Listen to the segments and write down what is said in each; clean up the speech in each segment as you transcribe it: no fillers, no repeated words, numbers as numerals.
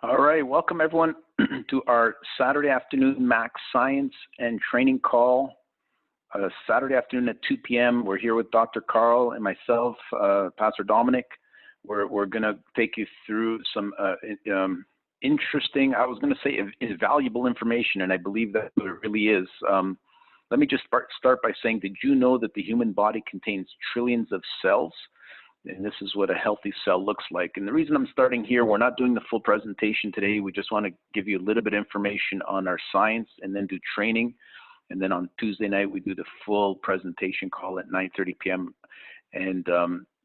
All right, welcome everyone to our Saturday afternoon Max Science and Training Call. Saturday afternoon at 2 p.m. We're here with Dr. Carl and myself, Pastor Dominic. We're going to take you through some interesting, I was going to say invaluable information, and I believe that it really is. Let me just start by saying, did you know that the human body contains trillions of cells? And this is what a healthy cell looks like. And the reason I'm starting here, we're not doing the full presentation today. We just want to give you a little bit of information on our science and then do training. And then on Tuesday night, we do the full presentation call at 9:30 p.m. And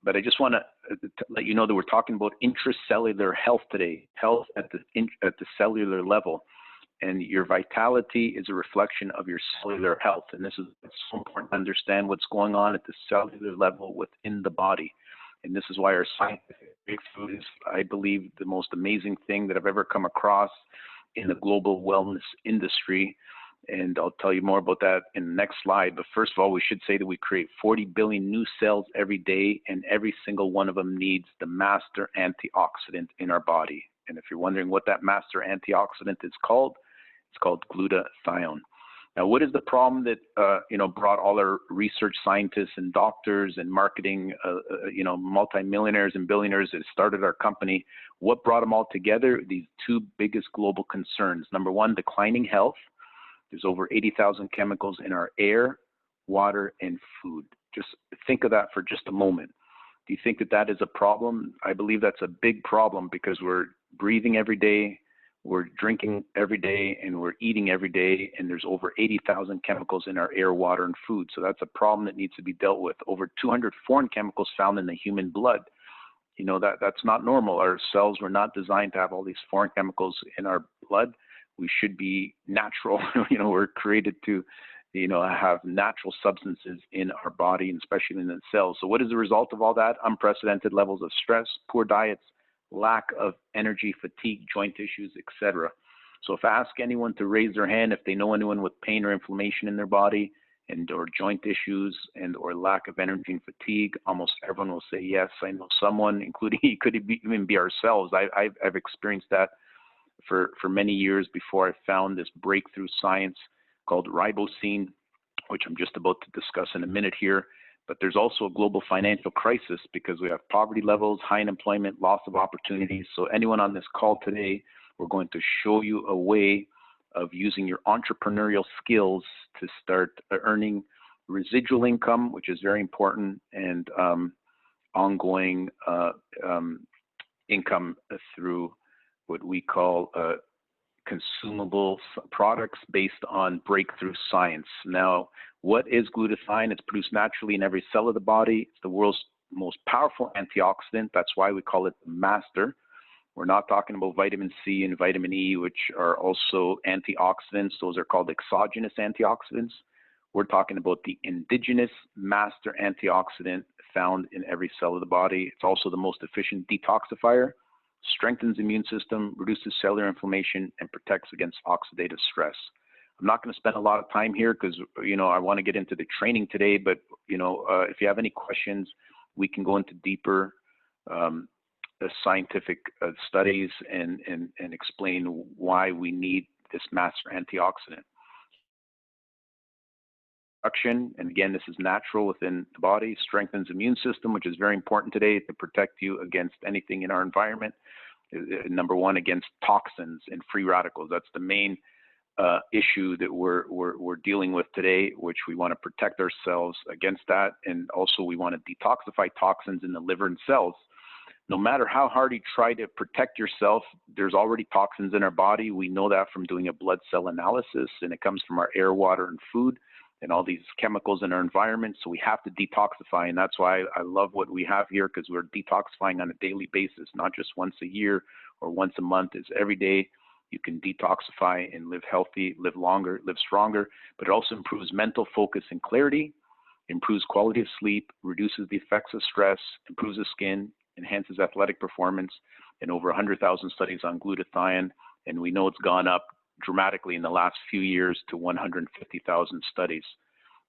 but I just want to let you know that we're talking about intracellular health today, health at the cellular level. And your vitality is a reflection of your cellular health. And this is so important to understand what's going on at the cellular level within the body. And this is why our scientific breakthrough is, I believe, the most amazing thing that I've ever come across in the global wellness industry. And I'll tell you more about that in the next slide. But first of all, we should say that we create 40 billion new cells every day, and every single one of them needs the master antioxidant in our body. And if you're wondering what that master antioxidant is called, it's called glutathione. Now, what is the problem that brought all our research scientists and doctors and marketing, multimillionaires and billionaires that started our company? What brought them all together? These two biggest global concerns. Number one, declining health. There's over 80,000 chemicals in our air, water, and food. Just think of that for just a moment. Do you think that that is a problem? I believe that's a big problem because we're breathing every day, we're drinking every day, and we're eating every day, and there's over 80,000 chemicals in our air, water, and food. So that's a problem that needs to be dealt with. Over 200 foreign chemicals found in the human blood. You know, that's not normal. Our cells were not designed to have all these foreign chemicals in our blood. We should be natural. We're created to, have natural substances in our body, and especially in the cells. So what is the result of all that? Unprecedented levels of stress, poor diets, lack of energy, fatigue, joint issues, etc. So if I ask anyone to raise their hand if they know anyone with pain or inflammation in their body or joint issues or lack of energy and fatigue, almost everyone will say yes. I know someone, including even be ourselves. I've experienced that for many years before I found this breakthrough science called ribosine, which I'm just about to discuss in a minute here. But there's also a global financial crisis because we have poverty levels, high unemployment, loss of opportunities. So anyone on this call today, we're going to show you a way of using your entrepreneurial skills to start earning residual income, which is very important, and ongoing income through what we call consumable products based on breakthrough science. Now, what is glutathione? It's produced naturally in every cell of the body. It's the world's most powerful antioxidant. That's why we call it the master. We're not talking about vitamin C and vitamin E, which are also antioxidants. Those are called exogenous antioxidants. We're talking about the indigenous master antioxidant found in every cell of the body. It's also the most efficient detoxifier, strengthens the immune system, reduces cellular inflammation, and protects against oxidative stress. I'm not going to spend a lot of time here because, I want to get into the training today, but, if you have any questions, we can go into deeper scientific studies and explain why we need this master antioxidant. And again, this is natural within the body, strengthens the immune system, which is very important today to protect you against anything in our environment. Number one, against toxins and free radicals. That's the main issue that we're dealing with today, which we want to protect ourselves against that. And also we want to detoxify toxins in the liver and cells. No matter how hard you try to protect yourself, there's already toxins in our body. We know that from doing a blood cell analysis, and it comes from our air, water, and food, and all these chemicals in our environment. So we have to detoxify, and that's why I love what we have here, because we're detoxifying on a daily basis, not just once a year or once a month. It's every day you can detoxify and live healthy, live longer, live stronger. But it also improves mental focus and clarity, improves quality of sleep, reduces the effects of stress, improves the skin, enhances athletic performance, and over 100,000 studies on glutathione, and we know it's gone up dramatically in the last few years to 150,000 studies.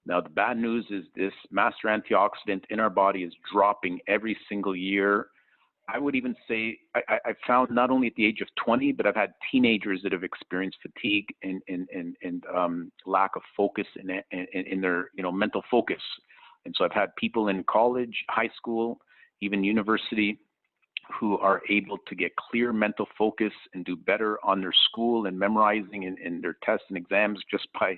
Now, the bad news is this master antioxidant in our body is dropping every single year I would even say I found not only at the age of 20, but I've had teenagers that have experienced fatigue and lack of focus in their mental focus. And so I've had people in college, high school, even university, who are able to get clear mental focus and do better on their school and memorizing and their tests and exams just by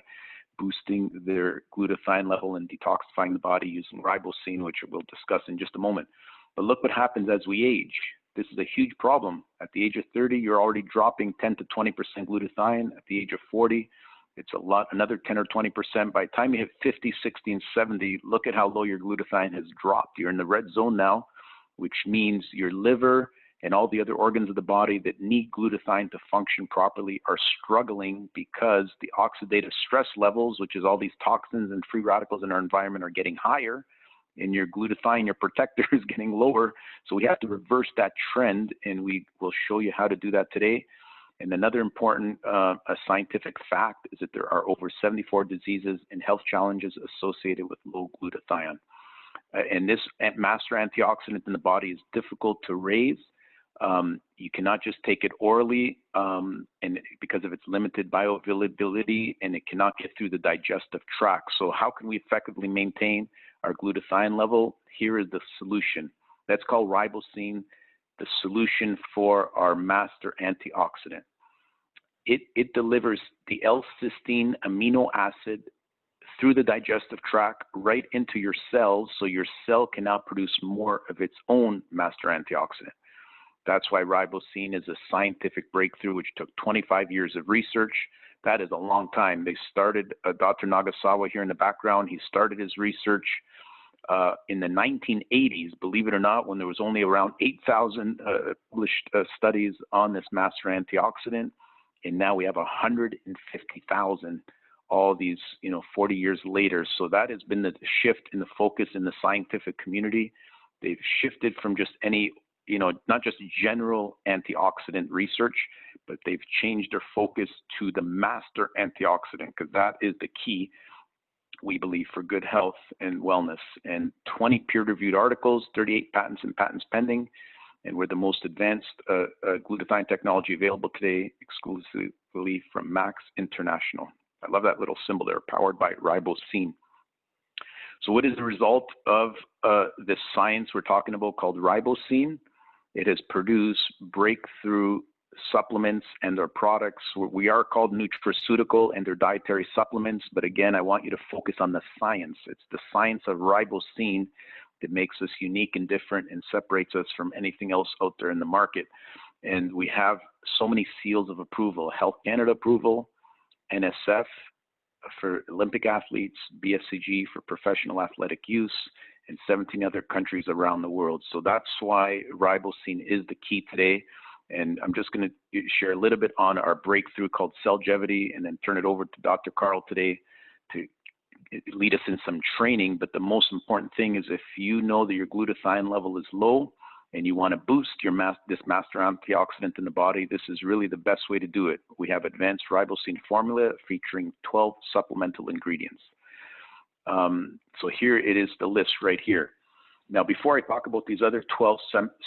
boosting their glutathione level and detoxifying the body using ribosine, which we'll discuss in just a moment. But look what happens as we age. This is a huge problem. At the age of 30, you're already dropping 10 to 20% glutathione. At the age of 40, it's a lot, another 10 or 20%. By the time you hit 50, 60, and 70, look at how low your glutathione has dropped. You're in the red zone now, which means your liver and all the other organs of the body that need glutathione to function properly are struggling because the oxidative stress levels, which is all these toxins and free radicals in our environment, are getting higher, and your glutathione, your protector, is getting lower. So we have to reverse that trend, and we will show you how to do that today. And another important scientific fact is that there are over 74 diseases and health challenges associated with low glutathione. And this master antioxidant in the body is difficult to raise. You cannot just take it orally and because of its limited bioavailability, and it cannot get through the digestive tract. So how can we effectively maintain our glutathione level? Here is the solution. That's called ribosine, the solution for our master antioxidant. It delivers the L-cysteine amino acid through the digestive tract right into your cells, so your cell can now produce more of its own master antioxidant. That's why ribosine is a scientific breakthrough which took 25 years of research. That is a long time. They started, Dr. Nagasawa here in the background, he started his research in the 1980s, believe it or not, when there was only around 8,000 published studies on this master antioxidant. And now we have 150,000 all these, 40 years later. So that has been the shift in the focus in the scientific community. They've shifted from just any, not just general antioxidant research, but they've changed their focus to the master antioxidant, because that is the key, we believe, for good health and wellness. And 20 peer-reviewed articles, 38 patents and patents pending, and we're the most advanced glutathione technology available today, exclusively from Max International. I love that little symbol there, powered by ribosine. So what is the result of this science we're talking about called ribosine? It has produced breakthrough supplements and their products. We are called nutraceutical and their dietary supplements, but again, I want you to focus on the science. It's the science of ribosine that makes us unique and different and separates us from anything else out there in the market. And we have so many seals of approval: Health Canada approval, NSF for Olympic athletes, BSCG for professional athletic use, and 17 other countries around the world. So that's why ribosine is the key today. And I'm just going to share a little bit on our breakthrough called Cellgevity, and then turn it over to Dr. Carl today to lead us in some training. But the most important thing is, if you know that your glutathione level is low and you want to boost your this master antioxidant in the body, this is really the best way to do it. We have advanced ribosine formula featuring 12 supplemental ingredients. So here it is, the list right here. Now, before I talk about these other 12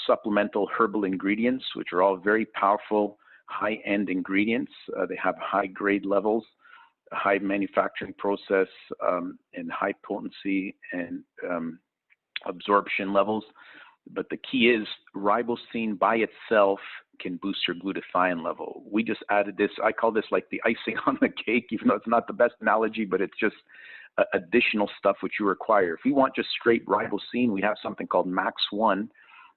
supplemental herbal ingredients, which are all very powerful, high-end ingredients, they have high grade levels, high manufacturing process, and high potency and absorption levels. But the key is ribosine by itself can boost your glutathione level. We just added this. I call this like the icing on the cake, even though it's not the best analogy, but it's just additional stuff which you require. If you want just straight ribosine, we have something called Max 1,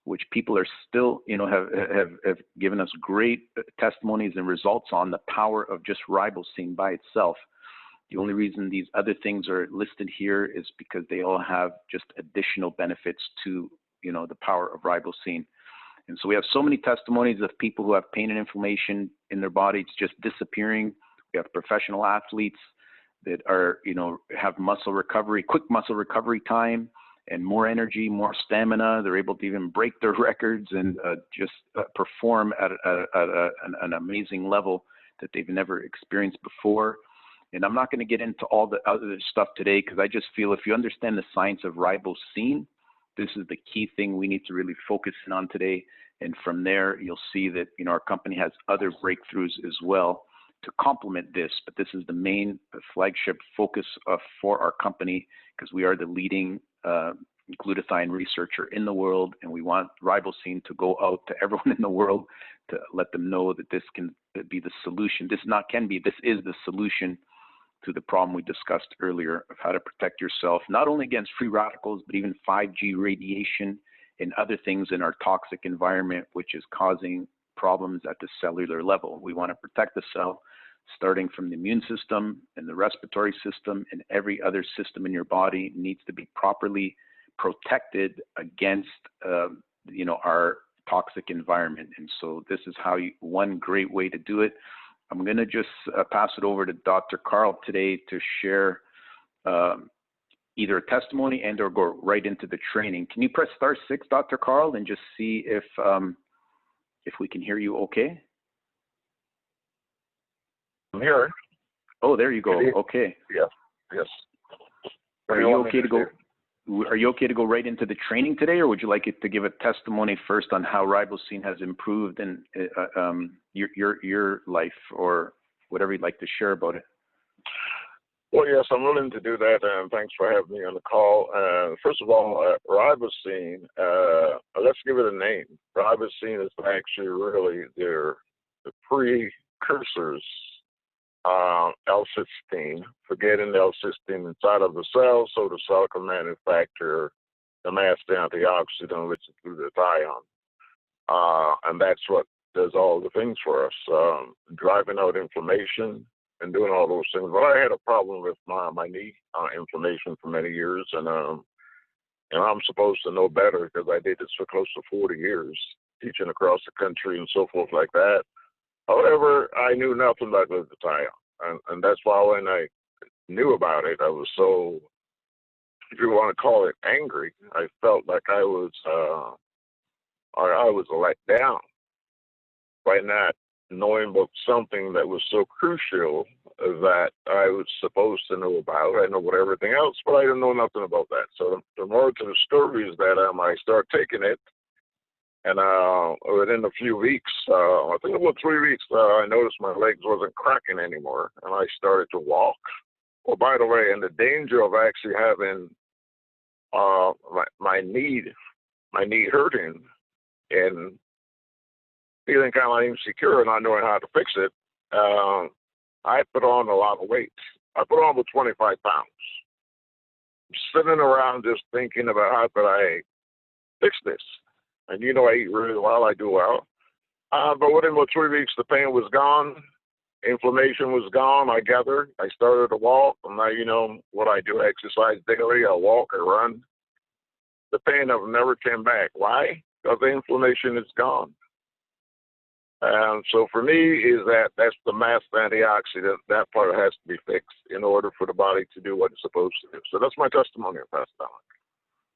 which people are still, have given us great testimonies and results on the power of just ribosine by itself. The only reason these other things are listed here is because they all have just additional benefits to, the power of ribosine. And so we have so many testimonies of people who have pain and inflammation in their body. It's just disappearing. We have professional athletes that are, have muscle recovery, quick muscle recovery time, and more energy, more stamina. They're able to even break their records and just perform at an amazing level that they've never experienced before. And I'm not going to get into all the other stuff today, because I just feel if you understand the science of ribosine, this is the key thing we need to really focus in on today. And from there, you'll see that, our company has other breakthroughs as well to complement this, but this is the main flagship focus for our company, because we are the leading glutathione researcher in the world, and we want ribosine to go out to everyone in the world to let them know that this can be the solution. This is the solution to the problem we discussed earlier of how to protect yourself, not only against free radicals, but even 5G radiation and other things in our toxic environment, which is causing problems at the cellular level. We want to protect the cell, starting from the immune system and the respiratory system, and every other system in your body needs to be properly protected against, our toxic environment. And so this is one great way to do it. I'm going to just pass it over to Dr. Carl today to share either a testimony and or go right into the training. Can you press *6, Dr. Carl, and just see if we can hear you okay? I'm here. Oh, there you go. Okay. Yes. Are you okay to go? Are you okay to go right into the training today, or would you like it to give a testimony first on how ribosine has improved in your life, or whatever you'd like to share about it? Well, yes, I'm willing to do that, and thanks for having me on the call. First of all, ribosine, let's give it a name. Ribosine is actually really the precursors, L-cysteine, forgetting L-cysteine inside of the cell, so the cell can manufacture the master antioxidant, which is glutathione. And that's what does all the things for us, driving out inflammation and doing all those things. But I had a problem with my knee inflammation for many years, and I'm supposed to know better because I did this for close to 40 years, teaching across the country and so forth like that. However, I knew nothing about glutathione, and that's why when I knew about it, I was so, if you want to call it, angry. I felt like I was let down by not knowing about something that was so crucial that I was supposed to know about. I know about everything else, but I didn't know nothing about that. So the more to the story is that I start taking it, and within a few weeks, I think about 3 weeks, I noticed my legs wasn't cracking anymore, and I started to walk. Well, by the way, and the danger of actually having my knee hurting and feeling kind of insecure and not knowing how to fix it, I put on a lot of weight. I put on about 25 pounds. Sitting around just thinking about how could I fix this. And I eat really well, I do well. But within about 3 weeks, the pain was gone. Inflammation was gone, I gather. I started to walk, and now what I do, exercise daily. I walk, I run. The pain have never came back. Why? Because the inflammation is gone. So for me, that's the mass antioxidant. That part has to be fixed in order for the body to do what it's supposed to do. So that's my testimony, Pastor Don.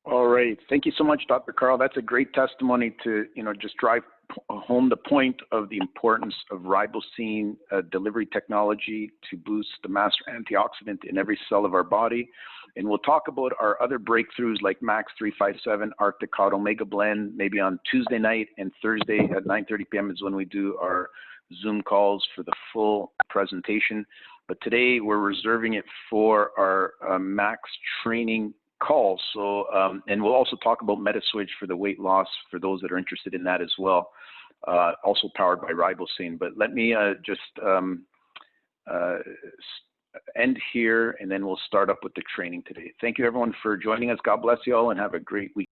All right. Thank you so much, Dr. Carl. That's a great testimony to, just drive home the point of the importance of ribosine delivery technology to boost the master antioxidant in every cell of our body. And we'll talk about our other breakthroughs like Max 357, Arctic Cod Omega Blend, maybe on Tuesday night, and Thursday at 9:30 p.m. is when we do our Zoom calls for the full presentation. But today we're reserving it for our Max training call. So, and we'll also talk about MetaSwitch for the weight loss for those that are interested in that as well, also powered by ribosine. But let me just end here, and then we'll start up with the training today. Thank you, everyone, for joining us. God bless you all, and have a great week.